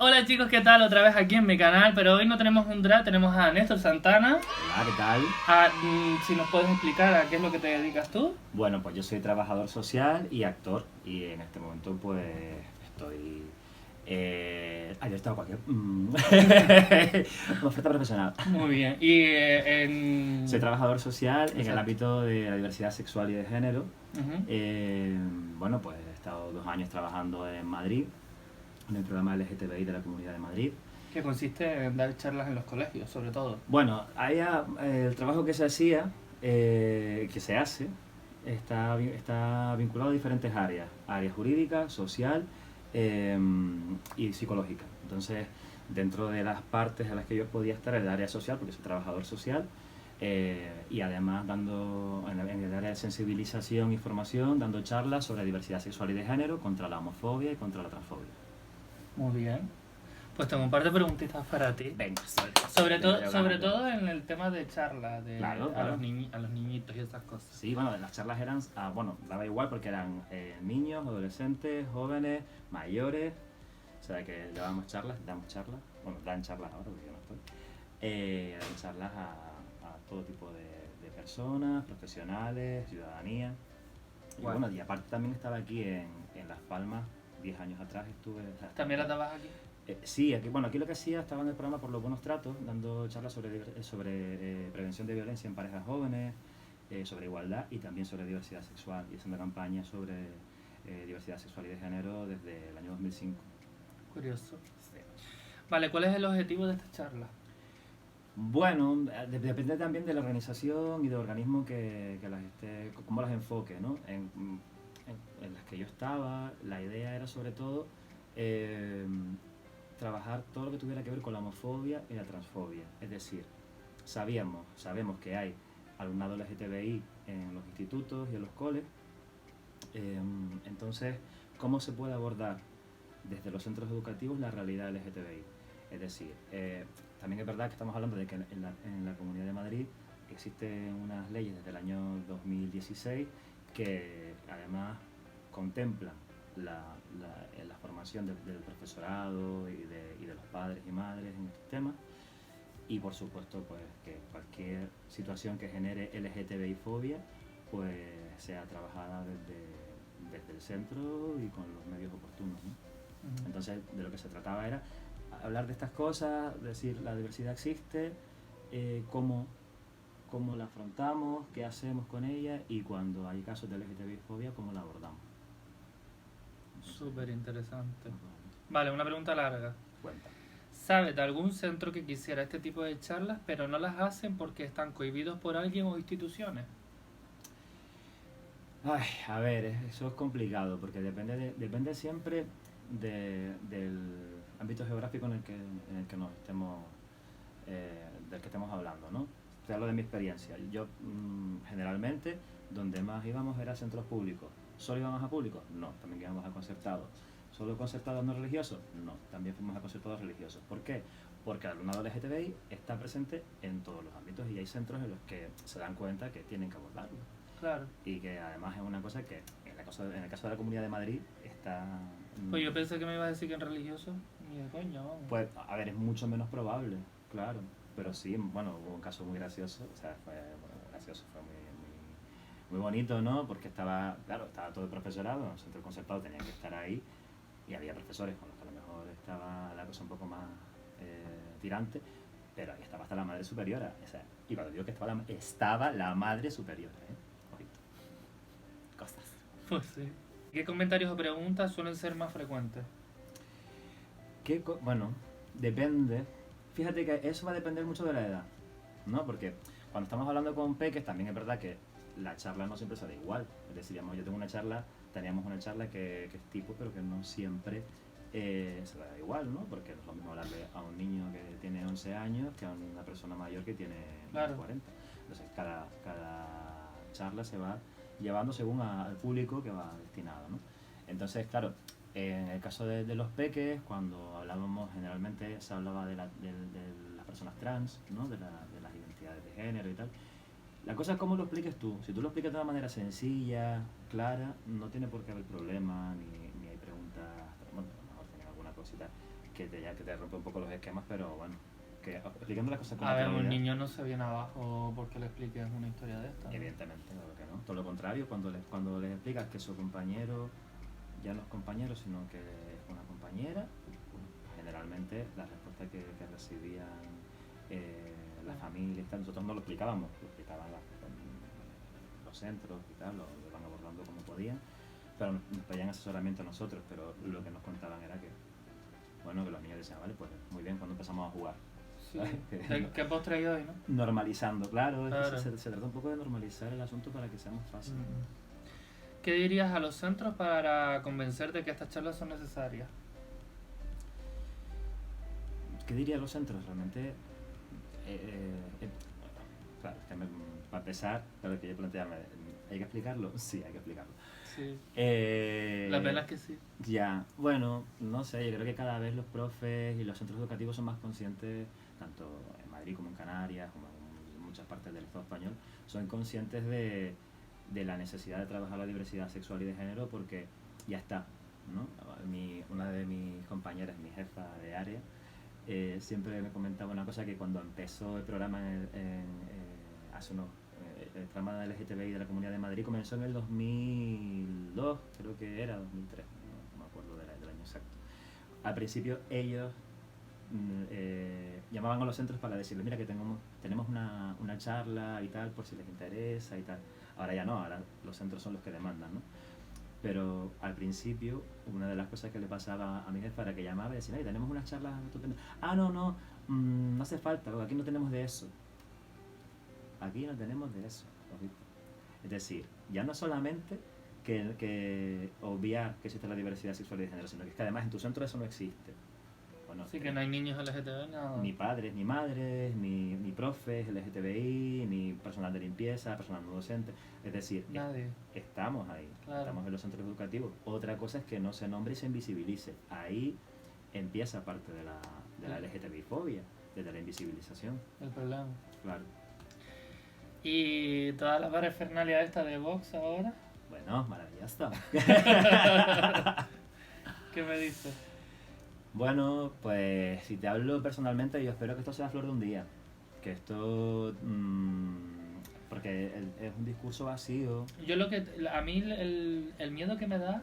Hola chicos, ¿qué tal? Otra vez aquí en mi canal, pero hoy no tenemos un drag, tenemos a Néstor Santana. Hola, ¿qué tal? Si nos puedes explicar a qué es lo que te dedicas tú. Bueno, pues yo soy trabajador social y actor y en este momento pues estoy... yo he estado cualquier... Una oferta profesional. Muy bien. Y Soy trabajador social en el Exacto. ámbito de la diversidad sexual y de género. Ujú. Bueno, pues he estado 2 años trabajando en Madrid, en el programa LGTBI de la Comunidad de Madrid. Que consiste en dar charlas en los colegios, sobre todo. Bueno, el trabajo que se hacía, que se hace, está vinculado a diferentes áreas, área jurídica, social eh, y psicológica. Entonces, dentro de las partes en las que yo podía estar, el área social, porque soy trabajador social, y además dando en el área de sensibilización y formación, dando charlas sobre diversidad sexual y de género, contra la homofobia y contra la transfobia. Muy bien. Pues tengo un par de preguntitas para ti. Venga, Sobre todo en el tema de charlas, Claro, a claro. a los niñitos y esas cosas. Sí, bueno, las charlas eran, bueno, daba igual porque eran niños, adolescentes, jóvenes, mayores, o sea que damos charlas, bueno, dan charlas ahora porque yo no estoy, dan charlas a todo tipo de personas, profesionales, ciudadanía, y Guay. bueno, y aparte también estaba aquí en Las Palmas, 10 años atrás estuve... O sea, ¿También la dabas aquí? Sí, aquí lo que hacía, estaba en el programa Por los Buenos Tratos, dando charlas sobre prevención de violencia en parejas jóvenes, sobre igualdad y también sobre diversidad sexual, y haciendo campañas sobre diversidad sexual y de género desde el año 2005. Curioso. Vale, ¿cuál es el objetivo de esta charla? Bueno, depende también de la organización y del organismo que las cómo las enfoque, ¿no? En las que yo estaba, la idea era sobre todo eh, trabajar todo lo que tuviera que ver con la homofobia y la transfobia. Es decir, sabemos que hay alumnado LGTBI en los institutos y en los coles. Entonces, ¿cómo se puede abordar desde los centros educativos la realidad LGTBI? Es decir, también es verdad que estamos hablando de que en la Comunidad de Madrid existen unas leyes desde el año 2016 que además contemplan la formación del profesorado y de los padres y madres en estos temas, y por supuesto pues que cualquier situación que genere LGTBI fobia pues sea trabajada desde el centro y con los medios oportunos, ¿no? Ujú. Entonces de lo que se trataba era hablar de estas cosas, decir la diversidad existe, cómo la afrontamos, qué hacemos con ella y cuando hay casos de LGTBI fobia cómo la abordamos. Súper interesante. Vale, una pregunta larga. Cuenta. ¿Sabes de algún centro que quisiera este tipo de charlas, pero no las hacen porque están cohibidos por alguien o instituciones? Ay, a ver, eso es complicado porque depende siempre del ámbito geográfico en el que nos estemos, del que estemos hablando, ¿no? Te hablo de mi experiencia. Yo generalmente donde más íbamos era centros públicos. ¿Solo íbamos a públicos? No, también íbamos a concertados. ¿Solo concertados no religiosos? No, también fuimos a concertados religiosos. ¿Por qué? Porque el alumnado LGTBI está presente en todos los ámbitos y hay centros en los que se dan cuenta que tienen que abordarlo. Claro. Y que además es una cosa que en el caso de la Comunidad de Madrid está... Pues yo pensé que me iba a decir que en religioso. Ni de coña, vamos. Pues, a ver, es mucho menos probable, claro. Pero sí, bueno, hubo un caso muy gracioso, o sea, fue gracioso, fue muy bonito, ¿no? Porque estaba todo el profesorado, el centro concertado tenía que estar ahí y había profesores con los que a lo mejor estaba la cosa un poco más tirante, pero ahí estaba hasta la madre superiora, o sea, y cuando digo que estaba la madre superiora, ¿eh? Ojito. Cosas. Pues sí. ¿Qué comentarios o preguntas suelen ser más frecuentes? Bueno, depende. Fíjate que eso va a depender mucho de la edad, ¿no? Porque cuando estamos hablando con peques también es verdad que la charla no siempre sale igual. Es decir, yo teníamos una charla que es tipo, pero que no siempre se da igual, ¿no? Porque no es lo mismo hablarle a un niño que tiene 11 años que a una persona mayor que tiene Claro. 40. Entonces, cada charla se va llevando según al público que va destinado, ¿no? Entonces, claro, en el caso de los peques, cuando hablábamos generalmente se hablaba de las personas trans, ¿no? de las identidades de género y tal. La cosa es cómo lo expliques tú. Si tú lo explicas de una manera sencilla, clara, no tiene por qué haber problema ni hay preguntas, bueno, a lo mejor tienen alguna cosita, que te rompe un poco los esquemas, pero bueno, que explicando las cosas con A ver, un naturalidad. niño no se viene abajo porque le expliques una historia de esta, ¿no? Evidentemente, claro que no. Todo lo contrario, cuando les explicas que su compañero ya no es compañero, sino que es una compañera, generalmente la respuesta que recibían la familia y tal, nosotros no lo explicábamos, lo explicaban los centros y tal, lo iban abordando como podían, pero nos pedían asesoramiento a nosotros, pero lo que nos contaban era que, bueno, que los niños decían, vale, pues muy bien, cuando empezamos a jugar. Sí. ¿Qué postre hay hoy, no? Normalizando, claro, Claro. se trata un poco de normalizar el asunto para que sea más fácil. ¿Qué dirías a los centros para convencer de que estas charlas son necesarias? ¿Qué diría los centros? Realmente, claro, es que para empezar, lo que yo planteaba, ¿hay que explicarlo? Sí, hay que explicarlo. Sí. La pena es que sí. Ya, bueno, no sé, yo creo que cada vez los profes y los centros educativos son más conscientes, tanto en Madrid como en Canarias, como en muchas partes del Estado español, son conscientes de la necesidad de trabajar la diversidad sexual y de género porque ya está, ¿no? Una de mis compañeras, mi jefa de área, siempre me comentaba una cosa, que cuando empezó el programa hace unos el programa de LGTBI de la Comunidad de Madrid comenzó en el 2002, creo que era 2003, no me acuerdo del año exacto. Al principio ellos llamaban a los centros para decirles, mira que tenemos una charla y tal, por si les interesa y tal. Ahora ya no, ahora los centros son los que demandan, ¿no? Pero al principio, una de las cosas que le pasaba a mi jefa era que llamaba y decía, ay, tenemos unas charlas estupendas. Ah, no, no hace falta, aquí no tenemos de eso. Aquí no tenemos de eso. Es decir, ya no solamente que obviar que existe la diversidad sexual y de género, sino que es que además en tu centro eso no existe. Bueno, Sí, que no hay niños LGTB, nada. Ni padres, ni madres, ni profes LGTBI, ni personal de limpieza, personal no docente. Es decir, nadie. Estamos ahí, Claro. Estamos en los centros educativos. Otra cosa es que no se nombre y se invisibilice. Ahí empieza parte de la LGTBI-fobia, desde la invisibilización. El problema. Claro. ¿Y toda la parafernalia esta de Vox ahora? Bueno, maravilloso. ¿Qué me dices? Bueno, pues si te hablo personalmente, yo espero que esto sea flor de un día. Que esto... porque es un discurso vacío. Yo a mí el miedo que me da,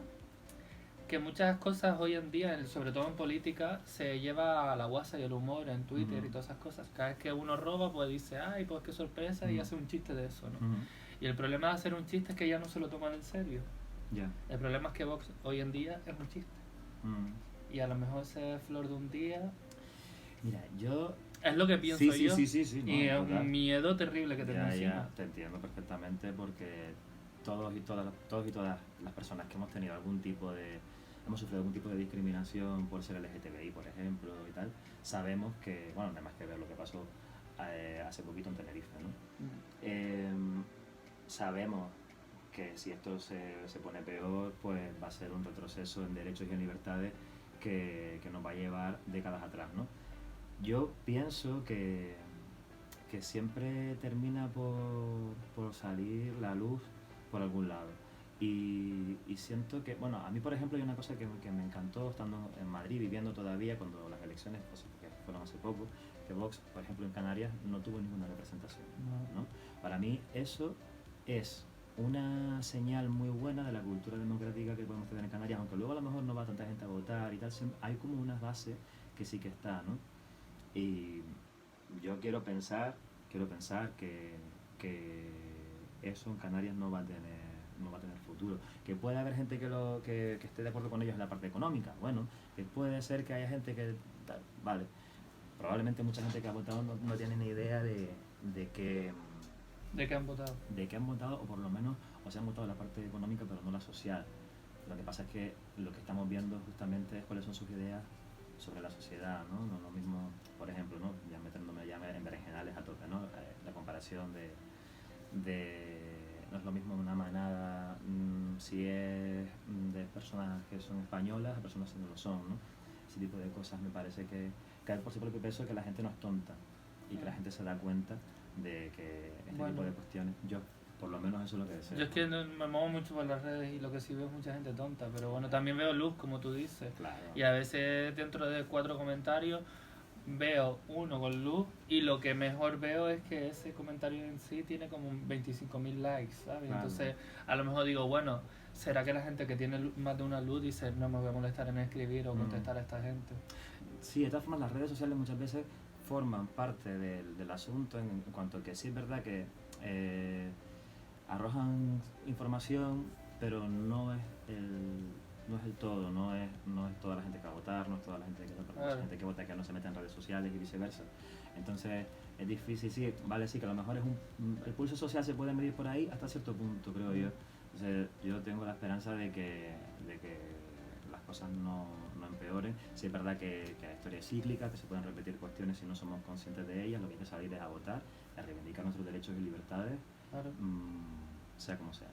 que muchas cosas hoy en día, sobre todo en política, se lleva a la guasa y el humor en Twitter y todas esas cosas. Cada vez que uno roba, pues dice, ay, pues qué sorpresa, y hace un chiste de eso, ¿no? Y el problema de hacer un chiste es que ya no se lo toman en serio. Yeah. El problema es que Vox hoy en día es un chiste. Y a lo mejor ese flor de un día... Mira, yo... Es lo que pienso yo. Sí, y es un miedo terrible que tengo encima. Ya, te entiendo perfectamente, porque todos y todas las personas que hemos tenido hemos sufrido algún tipo de discriminación por ser LGTBI, por ejemplo, y tal, sabemos que, bueno, nada más que ver lo que pasó hace poquito en Tenerife, ¿no? Sabemos que si esto se pone peor, pues va a ser un retroceso en derechos y en libertades que nos va a llevar décadas atrás, ¿no? Yo pienso que siempre termina por salir la luz por algún lado. Y siento que, bueno, a mí por ejemplo hay una cosa que me encantó estando en Madrid, viviendo todavía cuando las elecciones que fueron hace poco, que Vox, por ejemplo, en Canarias no tuvo ninguna representación, ¿no? Para mí eso es una señal muy buena de la cultura democrática que podemos tener en Canarias, aunque luego a lo mejor no va tanta gente a votar y tal, hay como una base que sí que está, ¿no? Y yo quiero pensar que eso en Canarias no va a tener futuro. Que puede haber gente que esté de acuerdo con ellos en la parte económica, bueno, que puede ser que haya gente que... Vale, probablemente mucha gente que ha votado no tiene ni idea de qué... ¿De qué han votado? De qué han votado, o por lo menos, o se han votado la parte económica, pero no la social. Lo que pasa es que lo que estamos viendo justamente es cuáles son sus ideas sobre la sociedad, ¿no? No es lo mismo, por ejemplo, ¿no? Ya metiéndome en berenjenales a tope, ¿no? La comparación de no es lo mismo una manada si es de personas que son españolas a personas que no lo son, ¿no? Ese tipo de cosas me parece que por su propio peso, que la gente no es tonta y que la gente se da cuenta de que este tipo de cuestiones, yo Por lo menos eso es lo que deseo. Yo es que no, me muevo mucho por las redes y lo que sí veo es mucha gente tonta, pero bueno, también veo luz, como tú dices. Claro. Y a veces dentro de 4 comentarios veo uno con luz y lo que mejor veo es que ese comentario en sí tiene como 25.000 likes, ¿sabes? Claro. Entonces a lo mejor digo, bueno, ¿será que la gente que tiene más de una luz dice no me voy a molestar en escribir o contestar a esta gente? Sí, de todas formas las redes sociales muchas veces forman parte del asunto en cuanto a que sí es verdad que arrojan información, pero no es el todo, no es toda la gente que va a votar, no es toda la gente que vota, Claro. la gente que vota que no se mete en redes sociales y viceversa. Entonces es difícil, sí, vale, sí, que a lo mejor el pulso social se puede medir por ahí hasta cierto punto, creo yo. Entonces yo tengo la esperanza de que las cosas no empeoren. Sí es verdad que la historia es cíclica, que se pueden repetir cuestiones si no somos conscientes de ellas, lo que hay que salir es a votar, a reivindicar nuestros derechos y libertades, Claro. sea como sea.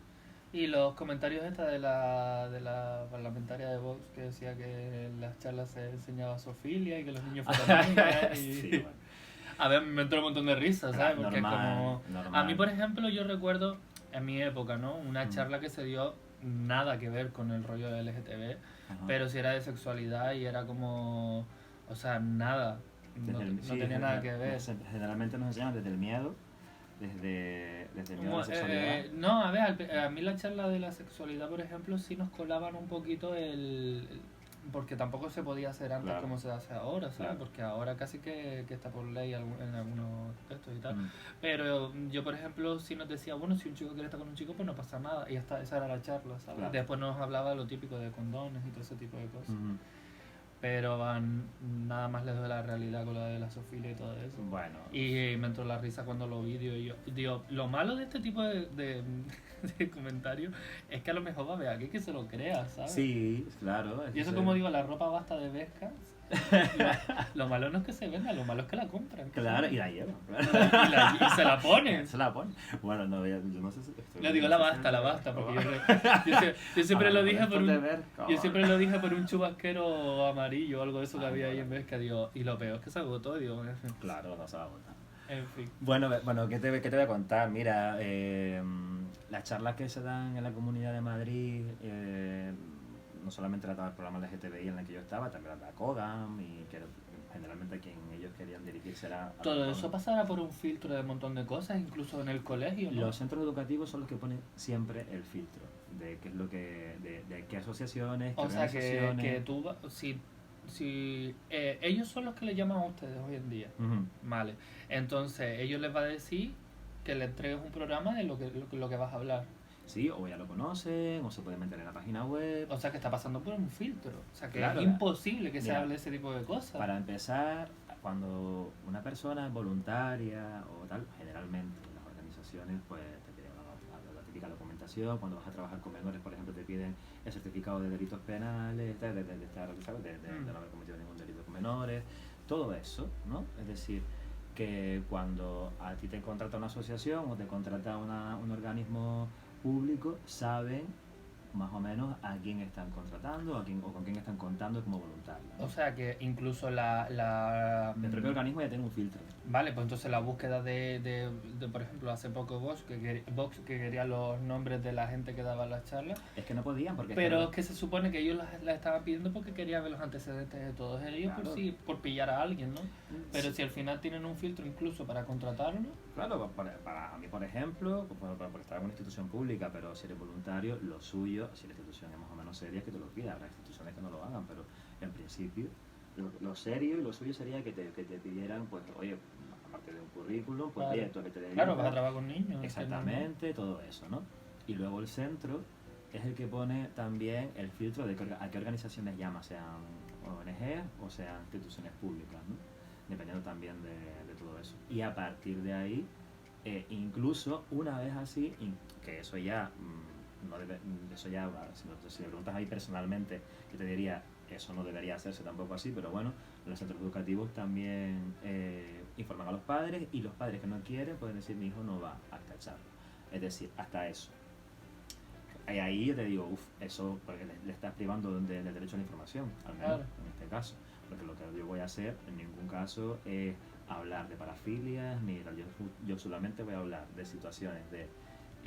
Y los comentarios esta de la parlamentaria de Vox que decía que en las charlas se enseñaba zoofilia y que los niños fueron niñas y... Sí, bueno. A ver, me entró un montón de risas, ¿sabes? Porque Normal, es como... normal. A mí, por ejemplo, yo recuerdo en mi época, ¿no? Una charla que se dio nada que ver con el rollo de LGTB, Ajá. pero sí era de sexualidad y era como... O sea, nada. No, Sí, tenía nada que ver. Generalmente nos enseñan desde el miedo, desde el miedo a la sexualidad. No, a ver, a mí la charla de la sexualidad, por ejemplo, sí nos colaban un poquito porque tampoco se podía hacer antes Claro. como se hace ahora, ¿sabes? Claro. Porque ahora casi que está por ley en algunos textos y tal. Mm. Pero yo, por ejemplo, sí nos decía, bueno, si un chico quiere estar con un chico, pues no pasa nada. Y ya está, esa era la charla, ¿sabes? Claro. Después nos hablaba de lo típico de condones y todo ese tipo de cosas. Ujú. Pero nada más lejos de la realidad con la de la zoofilia y todo eso. Bueno. Y me entró la risa cuando lo vi, digo, lo malo de este tipo de comentarios es que a lo mejor va a haber aquí que se lo crea, ¿sabes? Sí, claro. Y eso, como digo, la ropa basta de Vescas. Lo malo no es que se venda, lo malo es que la compran. Claro, y la llevan. Y se la ponen. Se la ponen. Bueno, no, yo no sé si... Le digo la basta, porque yo siempre lo dije por yo siempre lo dije por un chubasquero amarillo o algo de eso que había ahí en Vesca, digo, y lo peor es que se agotó, digo, en fin. Claro, no se va a votar. En fin. Bueno, ¿qué te voy a contar? Mira, las charlas que se dan en la Comunidad de Madrid, no solamente trataba el programa LGTBI en el que yo estaba, también la COGAM, y que generalmente a quien ellos querían dirigirse era... Todo eso pasará por un filtro de un montón de cosas, incluso en el colegio, ¿no? Los centros educativos son los que ponen siempre el filtro de qué es lo que... de qué asociaciones, qué O sea, organizaciones... que tú... ellos son los que le llaman a ustedes hoy en día. Ujú. Vale. Entonces, ellos les va a decir que le entregues un programa de lo que vas a hablar. Sí, o ya lo conocen, o se pueden meter en la página web. O sea, que está pasando por un filtro. O sea, que Claro, es imposible que se mira, hable ese tipo de cosas. Para empezar, cuando una persona es voluntaria o tal, generalmente las organizaciones pues te piden la típica documentación. Cuando vas a trabajar con menores, por ejemplo, te piden el certificado de delitos penales, de no haber cometido ningún delito con menores, todo eso, ¿no? Es decir, que cuando a ti te contrata una asociación o te contrata un organismo público, saben más o menos a quién están contratando o con quién están contando como voluntario, ¿no? O sea, que incluso El propio organismo ya tiene un filtro. Vale, pues entonces la búsqueda de por ejemplo, hace poco Vox que quería los nombres de la gente que daba las charlas. Es que no podían porque... Pero es que se supone que ellos la estaban pidiendo porque querían ver los antecedentes de todos ellos, Claro. por pillar a alguien, ¿no? Pero si al final tienen un filtro incluso para contratarlo... Claro, para mí, por ejemplo, porque estar en una institución pública, pero si eres voluntario, lo suyo, si la institución es más o menos seria, es que te lo pida. Habrá instituciones que no lo hagan, pero en principio lo serio y lo suyo sería que te pidieran, pues, oye, aparte de un currículum, pues, Vale. oye, tú a qué te dedicas. Claro, vas a trabajar con niños. Exactamente, todo eso, ¿no? Y luego el centro es el que pone también el filtro de a qué organizaciones llama, sean ONG o sean instituciones públicas, ¿no? Dependiendo también de todo eso. Y a partir de ahí, incluso una vez así, que eso ya, eso ya, si me preguntas ahí personalmente, yo te diría, eso no debería hacerse tampoco así, pero bueno, los centros educativos también informan a los padres, y los padres que no quieren pueden decir, mi hijo no va a esta charla. Es decir, hasta eso. Y ahí yo te digo, eso, porque le estás privando del derecho a la información, al menos Claro. en este caso. Porque lo que yo voy a hacer en ningún caso es hablar de parafilias, ni yo solamente voy a hablar de situaciones de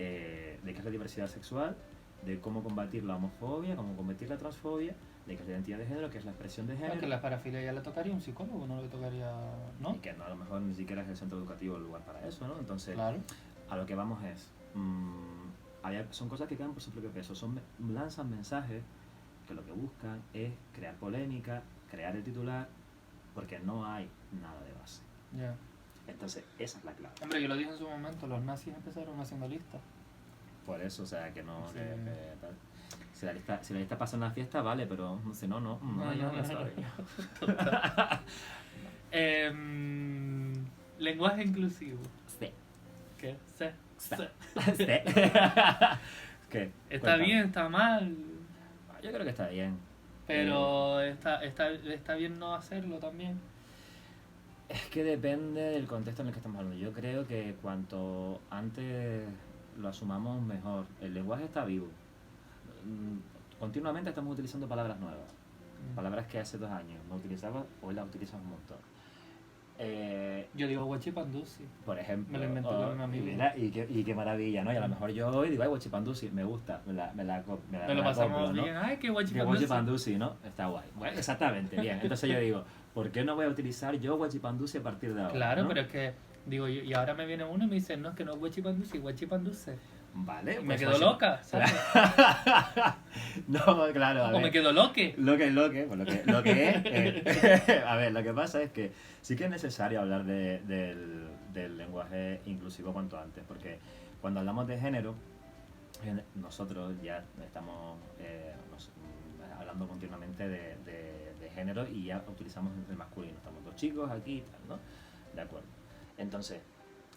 de qué es la diversidad sexual, de cómo combatir la homofobia, cómo combatir la transfobia, de qué es la identidad de género, qué es la expresión de género. Que la parafilia ya le tocaría a un psicólogo, no le tocaría, ¿no? Y que no, a lo mejor ni siquiera es el centro educativo el lugar para eso, ¿no? Entonces, Claro. a lo que vamos es, son cosas que caen por su propio peso, lanzan mensajes que lo que buscan es crear polémica, crear el titular, porque no hay nada de base. Ya. Entonces, esa es la clave. Hombre, yo lo dije en su momento, los nazis empezaron haciendo listas. Por eso, o sea, que no... Sí. Tal. Si la lista pasa en una fiesta, vale, pero si no, no la sabe. Lenguaje inclusivo. Sí. ¿Qué? Sí. ¿Qué? ¿Está Cuéntame. bien? ¿Está mal? Yo creo que está bien. Pero está bien no hacerlo también. Es que depende del contexto en el que estamos hablando. Yo creo que cuanto antes lo asumamos, mejor. El lenguaje está vivo. Continuamente estamos utilizando palabras nuevas. Palabras que hace 2 años no utilizaba, hoy las utilizamos un montón. Yo digo guachipandusi. Por ejemplo, Me lo inventé con un amigo. y qué maravilla, ¿no? Y a lo mejor yo hoy digo, ay, guachipandusi, me gusta, me lo pasamos compro, ¿no? bien. Ay, qué Que guachipandusi. guachipandusi, ¿no? Está guay. Bueno, exactamente, bien. Entonces yo digo, ¿por qué no voy a utilizar yo guachipandusi a partir de ahora? Claro, ¿no? pero es que, digo, y ahora me viene uno y me dice, no, es que no es guachipandusi, guachipanduse. Vale, Y me pues, quedo loca, ¿sabes? No, claro, a O ver. me quedo loque. Lo que es, a ver, lo que pasa es que sí que es necesario hablar del lenguaje inclusivo cuanto antes, porque cuando hablamos de género, nosotros ya estamos hablando continuamente de género y ya utilizamos el masculino. Estamos 2 chicos aquí y tal, ¿no? De acuerdo. Entonces,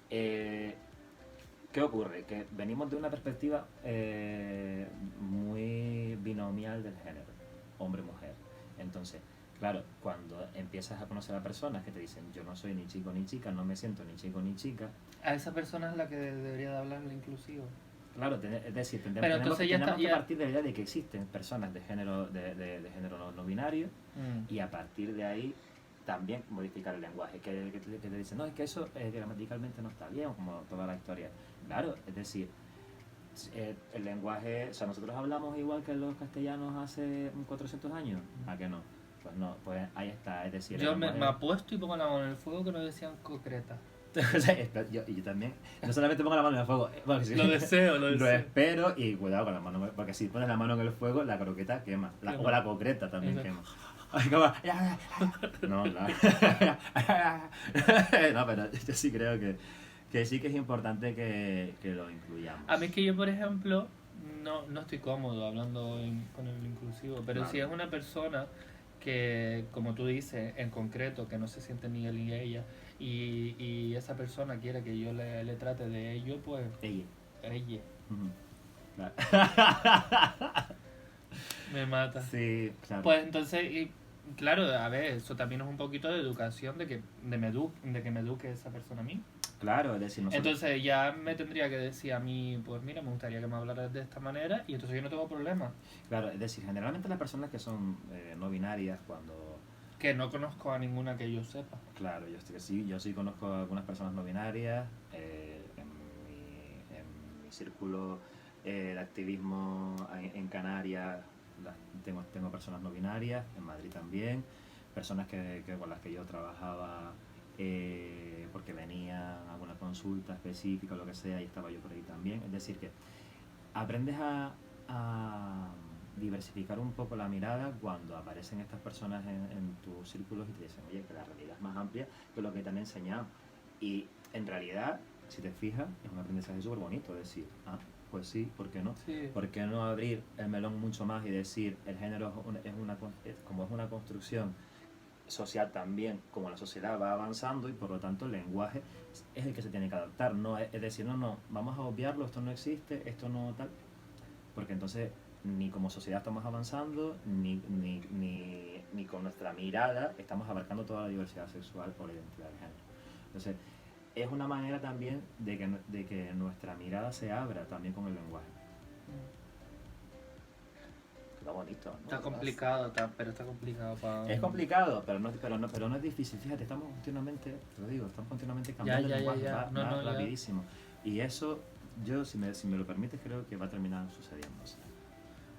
¿qué ocurre? Que venimos de una perspectiva muy binomial del género, hombre-mujer. Entonces, claro, cuando empiezas a conocer a personas que te dicen yo no soy ni chico ni chica, no me siento ni chico ni chica, A esa persona es la que debería de hablarle inclusivo. claro, es decir, Pero tenemos entonces ya está, que ya... partir de la idea de que existen personas de género no binario y a partir de ahí también modificar el lenguaje, que te dicen, no, es que eso gramaticalmente no está bien, como toda la historia. Claro, es decir, el lenguaje, o sea, nosotros hablamos igual que los castellanos hace 400 años, ¿a qué no? Pues no, pues ahí está, es decir... Yo me apuesto y pongo la mano en el fuego que no decían concreta. O sea, yo también, no solamente pongo la mano en el fuego, bueno, sí, Lo deseo. lo espero y cuidado con la mano, porque si pones la mano en el fuego, la croqueta quema, o la concreta también quema. Ay, como... No, no, pero yo sí creo que sí que es importante que lo incluyamos. A mí es que yo, por ejemplo, no estoy cómodo hablando con el inclusivo, pero Claro. si es una persona que, como tú dices, en concreto, que no se siente ni él ni ella, y esa persona quiere que yo le trate de ello, pues... Ella. Ella. Claro. Me mata. Sí, claro. Pues entonces, y, claro, a ver, eso también es un poquito de educación, de que me eduque esa persona a mí. Claro, es decir, nosotros... Entonces ya me tendría que decir a mí, pues mira, me gustaría que me hablaras de esta manera, y entonces yo no tengo problema. Claro, es decir, generalmente las personas que son no binarias, cuando... Que no conozco a ninguna que yo sepa. Claro, yo sí conozco a algunas personas no binarias en mi círculo de activismo en Canarias. Tengo personas no binarias, en Madrid también, personas con las que yo trabajaba porque venían a alguna consulta específica o lo que sea y estaba yo por ahí también. Es decir, que aprendes a diversificar un poco la mirada cuando aparecen estas personas en tus círculos y te dicen, oye, que la realidad es más amplia que lo que te han enseñado. Y en realidad, si te fijas, es un aprendizaje súper bonito decir, pues sí, ¿por qué no? Sí. ¿Por qué no abrir el melón mucho más y decir, el género como es una construcción social también, como la sociedad va avanzando y por lo tanto el lenguaje es el que se tiene que adaptar, no es decir, no, vamos a obviarlo, esto no existe, esto no tal, porque entonces ni como sociedad estamos avanzando, ni con nuestra mirada estamos abarcando toda la diversidad sexual o la identidad de género. Entonces, es una manera también de que nuestra mirada se abra también con el lenguaje. Está bonito, ¿no? Está complicado, pero está complicado para... Es complicado, pero no es difícil. Fíjate, estamos continuamente cambiando el lenguaje, va rapidísimo. Y eso yo si me lo permites, creo que va a terminar sucediendo. O sea,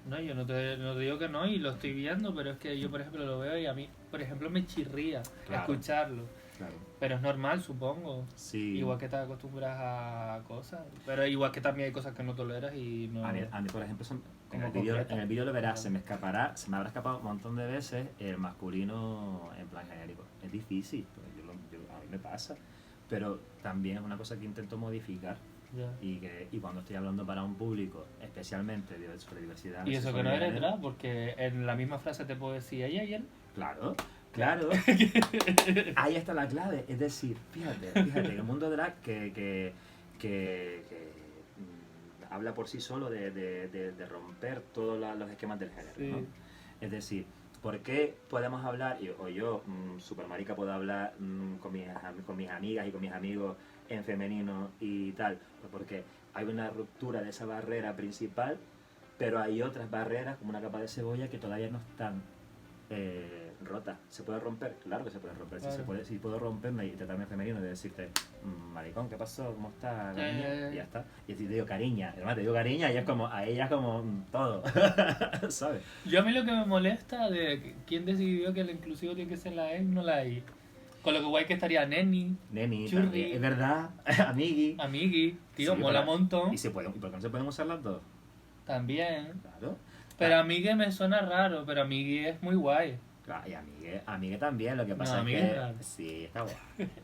No, yo no te digo que no y lo estoy viendo, pero es que yo, por ejemplo, lo veo y a mí, por ejemplo, me chirría Claro. escucharlo. claro. Pero es normal, supongo. Sí. Igual que te acostumbras a cosas. Pero igual que también hay cosas que no toleras y no... A mí, por ejemplo, en Como en el vídeo lo verás, concreta. se me habrá escapado un montón de veces el masculino en plan genérico. Es difícil, pues a mí me pasa. Pero también es una cosa que intento modificar. Ya. Y cuando estoy hablando para un público, especialmente sobre diversidad. Y eso que no eres drag, porque en la misma frase te puedo decir ella y él. Claro, claro. Ahí está la clave. Es decir, fíjate, el mundo drag que habla por sí solo de romper todos los esquemas del género, Sí. ¿no? Es decir, ¿por qué podemos hablar, o yo, super marica, puedo hablar con mis amigas y con mis amigos en femenino y tal? Pues porque hay una ruptura de esa barrera principal, pero hay otras barreras, como una capa de cebolla, que todavía no están rotas. ¿Se puede romper? Claro que se puede romper. Claro. Si puedo romperme y tratarme femenino, de decirte, maricón, ¿qué pasó? ¿Cómo estás, cariña? Y ya está. Y si te digo cariña, además te digo cariña, y es como, a ella es como todo. ¿Sabes? Yo a mí lo que me molesta de quién decidió que el inclusivo tiene que ser la E y no la I. Con lo que guay que estaría Neni, Neni, Churri, también, es verdad, amigui. Amigui, tío, Sí, mola un pero- montón. ¿Y por qué no se pueden usar las dos? También. Claro. Pero Amigue me suena raro, pero Amigui es muy guay. Claro, y amigue también, lo que pasa No, es amigue que... es raro. Sí, está guay.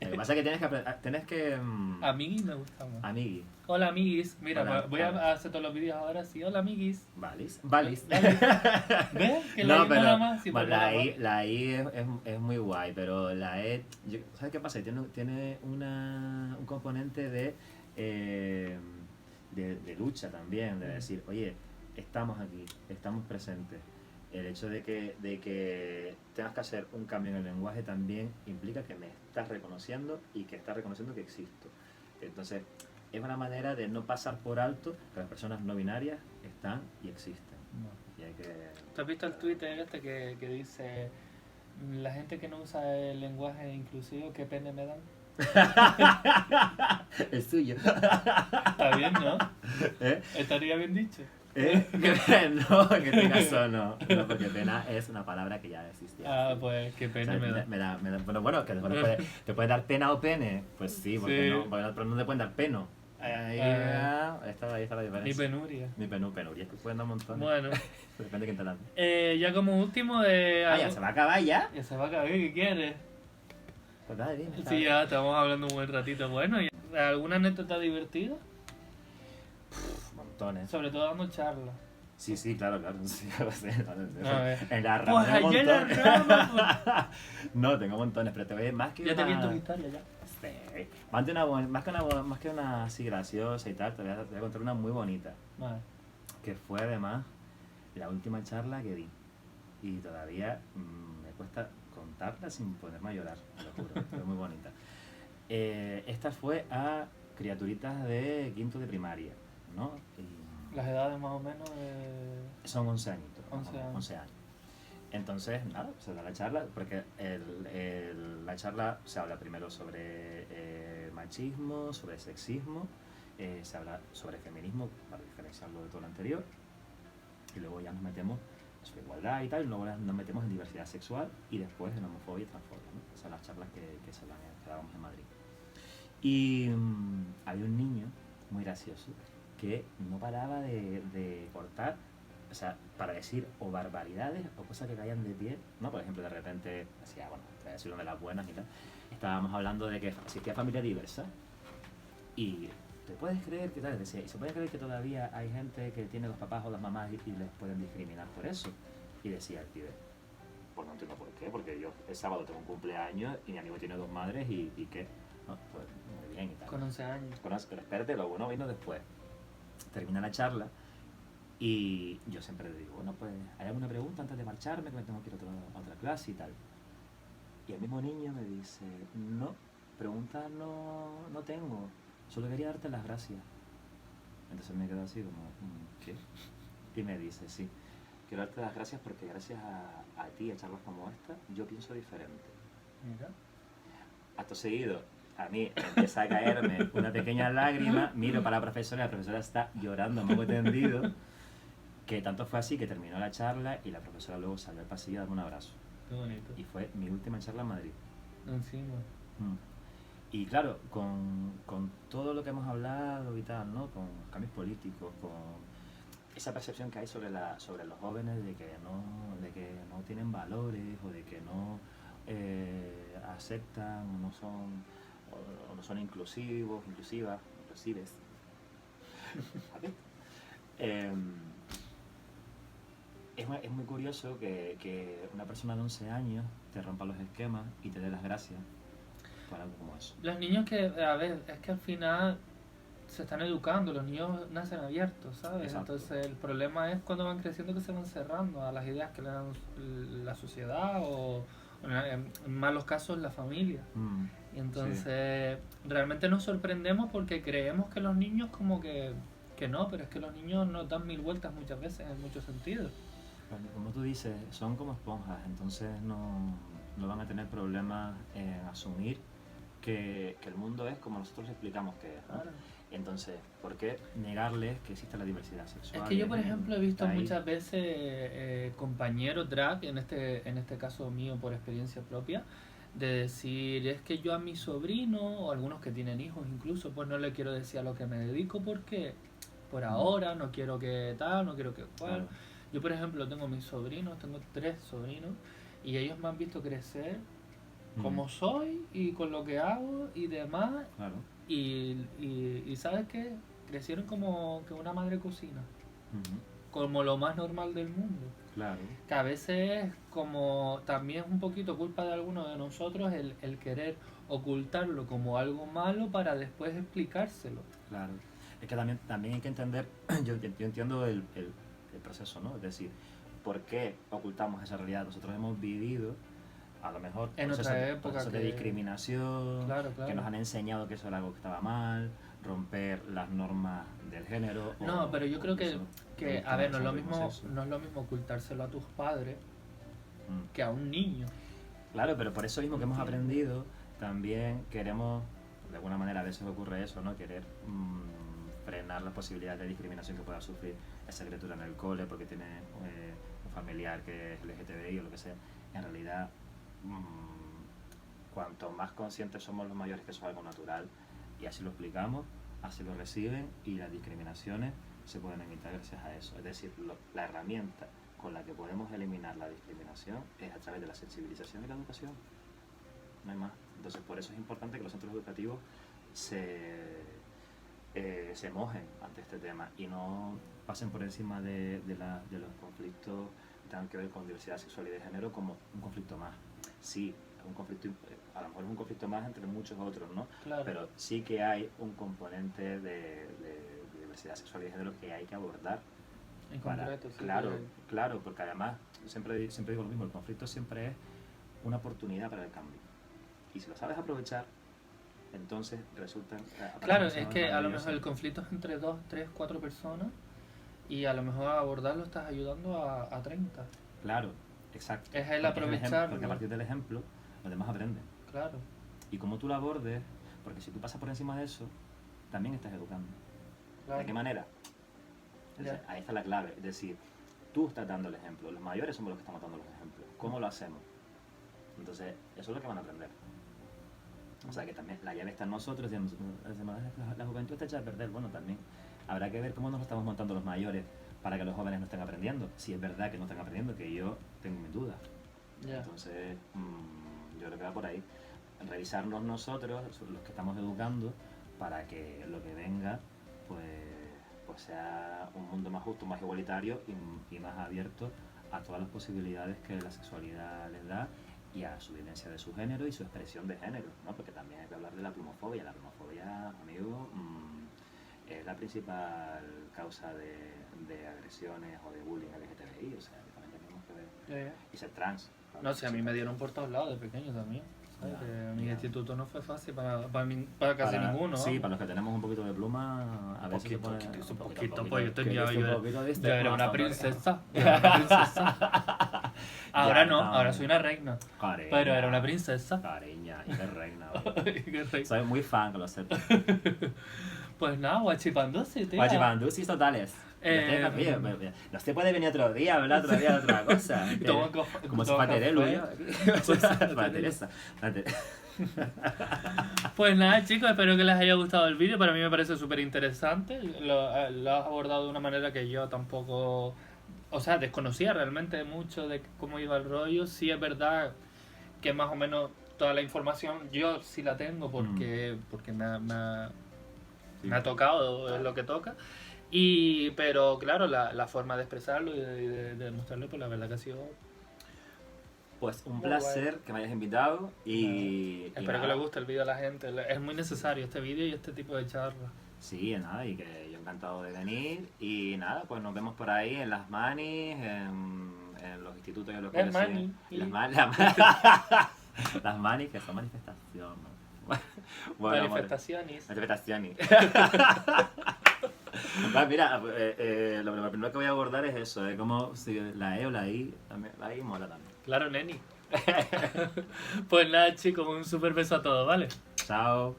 Lo que pasa es que tienes que Amigui me gusta más. amigui. Hola amiguis. Mira, Hola, voy hola. a hacer todos los vídeos ahora sí. Hola amiguis. Valis. ¿Ves? Que No, la I pero mola más. Sí, bueno, pues mola más. la I es muy guay, pero la E, ¿sabes qué pasa? Tiene un componente de lucha también, de decir, oye, estamos aquí, estamos presentes. El hecho de que tengas que hacer un cambio en el lenguaje también implica que me estás reconociendo y que estás reconociendo que existo. Entonces, es una manera de no pasar por alto que las personas no binarias están y existen. Y hay que... ¿Tú has visto el Twitter este que dice la gente que no usa el lenguaje inclusivo, qué pena me dan? El suyo. Está bien, ¿no? ¿Eh? Estaría bien dicho. ¿Eh? No, en este caso no. No, porque pena es una palabra que ya existía. Ah, pues qué O pena sea, me da. bueno, que te puede dar pena o pene. Pues sí, porque Sí. no, pero no te pueden dar peno. Ahí está la Ni diferencia. penuria. Ni penuria, es que pueden dar un montón. Bueno, Depende de quién te la ya como último de... Ah, ya se va a acabar ya. Ya se va a acabar, ¿qué quieres? Pues dale, dime. Sí, ya estamos hablando un buen ratito. Bueno, ¿alguna anécdota divertida? Montones. Sobre todo dando charlas. Sí, claro. Sí, lo sé. A ver. En la Pues rama. allá en la rama, No, tengo montones, pero te voy más que Ya te vi en una... tus historias ya. Sí. Más que una así graciosa y tal, te voy a contar una muy bonita. Vale. Que fue además la última charla que di. Y todavía me cuesta contarla sin ponerme a llorar, te lo juro. Fue muy bonita. Esta fue a criaturitas de quinto de primaria, ¿no? Y Las edades más o menos son 11 añitos. 11 años. 11 años. Entonces, nada, se da la charla, porque la charla se habla primero sobre machismo, sobre sexismo, se habla sobre feminismo, para diferenciarlo de todo lo anterior, y luego ya nos metemos sobre igualdad y tal, y luego nos metemos en diversidad sexual, y después en homofobia y transfobia, ¿no? Esas son las charlas que dábamos en Madrid. Y había un niño muy gracioso que no paraba de cortar, o sea, para decir o barbaridades o cosas que caían de pie, ¿no? Por ejemplo, de repente decía, bueno, te voy a decir una de las buenas y tal. Estábamos hablando de que existía familia diversa y te puedes creer que tal, decía, ¿se puede creer que todavía hay gente que tiene los papás o las mamás y les pueden discriminar por eso? Y decía el pibe, pues no entiendo por qué, porque yo el sábado tengo un cumpleaños y mi amigo tiene 2 madres y ¿qué? No, pues muy bien y tal. con 11 años. Pero espérate, lo bueno vino después. Termina la charla y yo siempre le digo, bueno, pues, ¿hay alguna pregunta antes de marcharme? Que me tengo que ir a otra clase y tal. Y el mismo niño me dice, no, preguntas no tengo, solo quería darte las gracias. Entonces me quedo así como, ¿qué? Y me dice, sí, quiero darte las gracias porque gracias a ti, a charlas como esta, yo pienso diferente. Mira. Acto seguido, a mí empieza a caerme una pequeña lágrima, miro para la profesora está llorando a moco tendido, que tanto fue así que terminó la charla y la profesora luego salió al pasillo a darme un abrazo. Qué bonito. Y fue mi última charla en Madrid. Encima. Y claro, con todo lo que hemos hablado y tal, ¿no? Con los cambios políticos, con esa percepción que hay sobre los jóvenes de que no tienen valores o de que no aceptan o no son inclusivos, inclusives. Es muy curioso que una persona de 11 años te rompa los esquemas y te dé las gracias por algo como eso. Los niños a ver, es que al final se están educando, los niños nacen abiertos, ¿sabes? Exacto. Entonces el problema es cuando van creciendo que se van cerrando a las ideas que le dan la sociedad o en malos casos la familia. Y entonces realmente nos sorprendemos porque creemos que los niños como que no, pero es que los niños nos dan mil vueltas muchas veces en muchos sentidos. Como tú dices, son como esponjas, entonces no van a tener problemas en asumir que el mundo es como nosotros les explicamos que es, ¿no? Claro. Entonces, ¿por qué negarles que existe la diversidad sexual? Es que yo, por ejemplo, he visto muchas veces compañeros drag, en este caso mío por experiencia propia, de decir, es que yo a mi sobrino, o algunos que tienen hijos incluso, pues no le quiero decir a lo que me dedico porque por ahora no quiero que tal, no quiero que cual. Claro. Yo, por ejemplo, tengo mis sobrinos, tengo 3 sobrinos, y ellos me han visto crecer como soy y con lo que hago y demás. Claro. Y ¿sabes qué? Crecieron como que una madre cocina. Como lo más normal del mundo. Claro. Que a veces es como también es un poquito culpa de algunos de nosotros el querer ocultarlo como algo malo para después explicárselo. Claro. Es que también hay que entender, yo entiendo el proceso, ¿no? Es decir, ¿por qué ocultamos esa realidad? Nosotros hemos vivido a lo mejor en otra época de discriminación, claro. Que nos han enseñado que eso era algo que estaba mal, romper las normas del género. No, pero yo creo que a ver, no es lo mismo ocultárselo a tus padres que a un niño. Claro, pero por eso mismo que hemos aprendido, también queremos, de alguna manera a veces ocurre eso, ¿no? Querer frenar las posibilidades de discriminación que pueda sufrir esa criatura en el cole porque tiene un familiar que es LGTBI o lo que sea. En realidad, cuanto más conscientes somos los mayores que eso es algo natural y así lo explicamos, así lo reciben y las discriminaciones se pueden evitar gracias a eso. Es decir, la herramienta con la que podemos eliminar la discriminación es a través de la sensibilización y la educación. No hay más. Entonces, por eso es importante que los centros educativos se mojen ante este tema y no pasen por encima de los conflictos que tengan que ver con diversidad sexual y de género como un conflicto más. Sí, es un conflicto, a lo mejor es un conflicto más entre muchos otros, ¿no? Claro. Pero sí que hay un componente de diversidad sexual y de género que hay que abordar. En concreto, sí. Claro, porque además, siempre digo lo mismo, el conflicto siempre es una oportunidad para el cambio. Y si lo sabes aprovechar, entonces resultan... Claro, es que a lo mejor el conflicto es entre 2, 3, 4 personas y a lo mejor a abordarlo estás ayudando a 30. Claro, exacto. Es el aprovechar. Porque a partir del ejemplo, los demás aprenden. Claro. Y como tú lo abordes, porque si tú pasas por encima de eso, también estás educando. Claro. ¿De qué manera? Entonces, ahí está la clave. Es decir, tú estás dando el ejemplo. Los mayores somos los que estamos dando los ejemplos. ¿Cómo lo hacemos? Entonces, eso es lo que van a aprender. O sea que también la llave está en nosotros, la juventud está hecha a perder. Bueno, también habrá que ver cómo nos lo estamos montando los mayores para que los jóvenes no estén aprendiendo. Si es verdad que no están aprendiendo, que yo tengo mis dudas. Entonces, yo creo que va por ahí. Revisarnos nosotros, los que estamos educando, para que lo que venga, pues sea un mundo más justo, más igualitario y más abierto a todas las posibilidades que la sexualidad les da y a su vivencia de su género y su expresión de género, ¿no? Porque también hay que hablar de la plumofobia. La plumofobia, amigo, es la principal causa de agresiones o de bullying LGTBI, o sea, que también tenemos que ver. Y ser trans. No, si a mí me dieron por todos lados de pequeño también. Mi instituto no fue fácil para casi ninguno. Sí, para los que tenemos un poquito de pluma, a veces poquito, pues yo era una princesa. Ahora Ya no, está. ahora soy una reina. Cariño. Pero era una princesa. Cariña, y qué reina. Oye. Qué reina. Soy muy fan, que lo sepas. Pues nada, guachipandosi, tía. Guachipandusis totales. Oye, no se puede venir otro día a hablar otro día de otra cosa. Como si toma fuera Terelu, café. yo. Para Teresa. Pues nada, chicos, espero que les haya gustado el vídeo. Para mí me parece súper interesante. Lo has abordado de una manera que yo tampoco... O sea, desconocía realmente mucho de cómo iba el rollo. Sí es verdad que más o menos toda la información yo sí la tengo porque me ha tocado lo que toca. Pero claro, la forma de expresarlo y de demostrarlo, pues la verdad que ha sido... Pues un Muy placer que me hayas invitado y Espero que nada. le guste el vídeo a la gente. Es muy necesario este vídeo y este tipo de charlas. Sí, nada, y que yo encantado de venir. Y nada, pues nos vemos por ahí en las manis, en los institutos y en los Las colegios. manis, Y las y- manis, las manis, que son manifestaciones. Bueno, Manifestaciones. manifestaciones. Va, mira, lo primero que voy a abordar es eso, de cómo si la E o la I, también, la I mola también. Claro, neni. Pues nada, chicos, un super beso a todos, ¿vale? Chao.